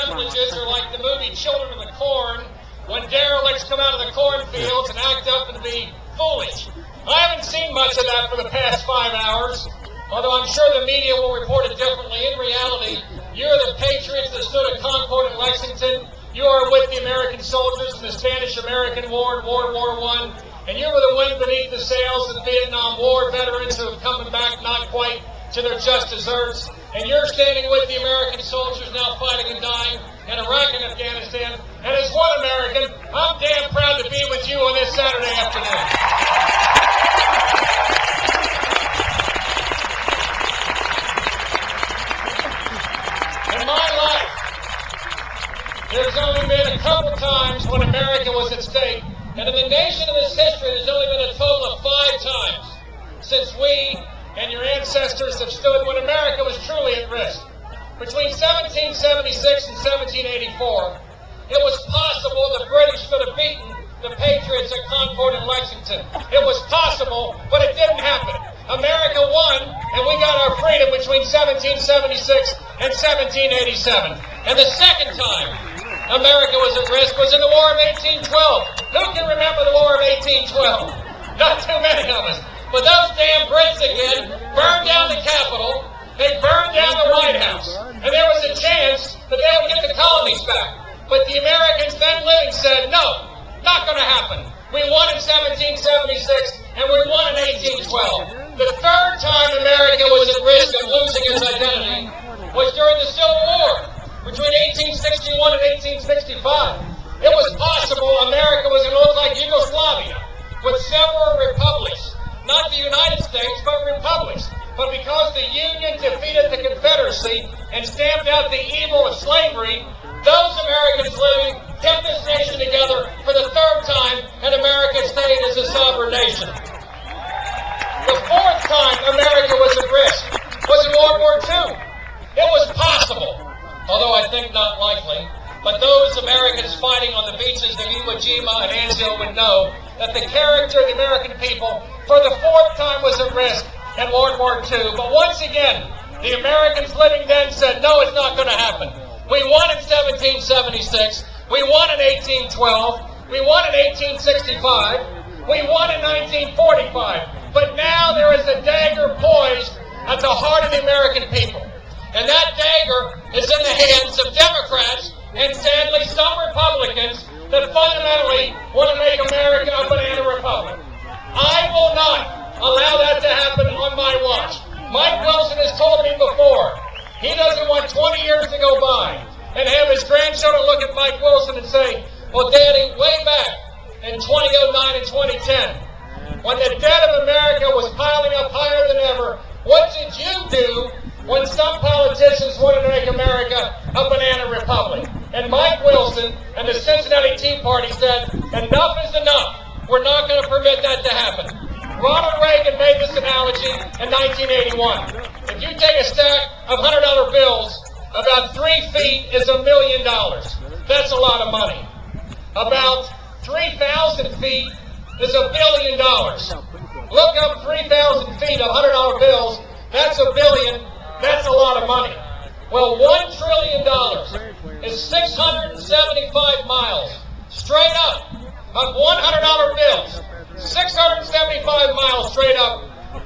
assemblages are like the movie Children of the Corn, when derelicts come out of the cornfields and act up and be foolish. I haven't seen much of that for the past 5 hours, although I'm sure the media will report it differently. In reality, you're the patriots that stood at Concord and Lexington. You are with the American soldiers in the Spanish-American War and World War I, and you were the wind beneath the sails of the Vietnam War veterans who have come back not quite to their just deserts. And you're standing with the American soldiers now fighting and dying in Iraq and Afghanistan. And as one American, I'm damn proud to be with you on this Saturday afternoon. In my life, there's only been a couple times when America was at stake. And in the nation of this history, there's only been a total of 5 times since we and your ancestors have stood when America was truly at risk. Between 1776 and 1784, it was possible the British could have beaten the Patriots at Concord and Lexington. It was possible, but it didn't happen. America won, and we got our freedom between 1776 and 1787. And the second time America was at risk was in the War of 1812. Who can remember the War of 1812? Not too many of us. But those damn Brits again burned down the Capitol, they burned down the White House, and there was a chance that they would get the colonies back. But the Americans then living said, no, not going to happen. We won in 1776, and we won in 1812. The third time America was at risk of losing its identity was during the Civil War, between 1861 and 1865. It was possible America was going to look like Yugoslavia, with several republics. Not the United States, but republics. But because the Union defeated the Confederacy and stamped out the evil of slavery, those Americans living kept this nation together for the third time, and America stayed as a sovereign nation. The fourth time America was at risk was in World War II. It was possible, although I think not likely, but those Americans fighting on the beaches of Iwo Jima and Anzio would know that the character of the American people for the fourth time was at risk in World War II. But once again, the Americans living then said, no, it's not going to happen. We won in 1776. We won in 1812. We won in 1865. We won in 1945. But now there is a dagger poised at the heart of the American people. And that dagger is in the hands of Democrats and sadly some Republicans that fundamentally want to make America a banana republic. I will not allow that to happen on my watch. Mike Wilson has told me before, he doesn't want 20 years to go by and have his grandchildren look at Mike Wilson and say, well, Daddy, way back in 2009 and 2010, when the debt of America was piling up higher than ever, what did you do when some politicians wanted to make America a banana republic? And Mike Wilson and the Cincinnati Tea Party said, enough is enough. We're not going to permit that to happen. Ronald Reagan made this analogy in 1981. If you take a stack of $100 bills, about 3 feet is $1 million. That's a lot of money. About 3,000 feet is $1 billion. Look up 3,000 feet of $100 bills. That's $1 billion. That's a lot of money. Well, $1 trillion is 675 miles straight up of $100 bills. 675 miles straight up.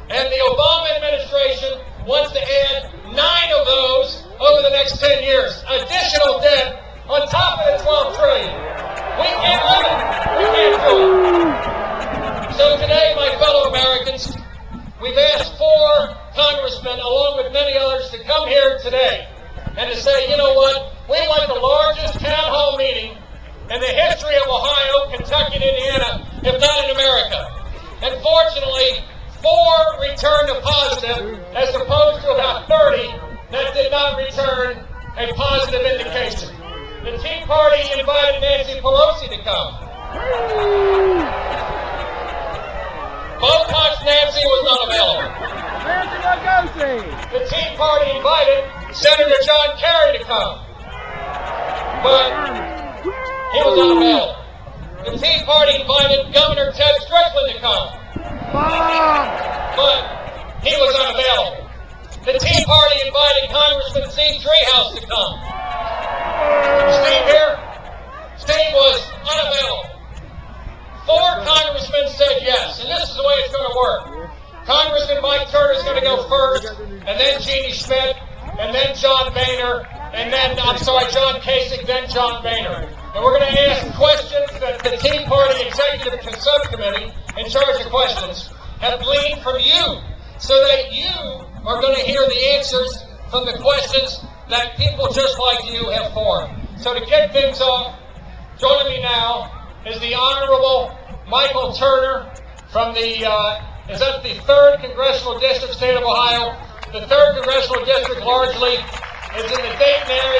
And the Obama administration wants to add 9 of those over the next 10 years. Additional debt on top of the 12 trillion. We can't live it. We can't do it. So today, my fellow Americans, we've asked 4 congressmen, along with many others, to come here today and to say, you know what, we want the largest town hall meeting in the history of Ohio, Kentucky, and Indiana, if not in America. And fortunately, 4 returned a positive, as opposed to about 30 that did not return a positive indication. The Tea Party invited Nancy Pelosi to come. Botox Nancy was not available. The Tea Party invited Senator John Kerry to come, but he was unavailable. The Tea Party invited Governor Ted Strickland to come, but he was unavailable. The Tea Party invited Congressman Steve Treehouse to come, Roberts, and then Jeannie Schmidt, and then John Boehner, and then, John Kasich, then John Boehner. And we're going to ask questions that the Tea Party Executive Subcommittee, in charge of questions, have gleaned from you, so that you are going to hear the answers from the questions that people just like you have formed. So to kick things off, joining me now is the Honorable Michael Turner from the 3rd Congressional District, State of Ohio. The 3rd Congressional District largely is in the Dayton area.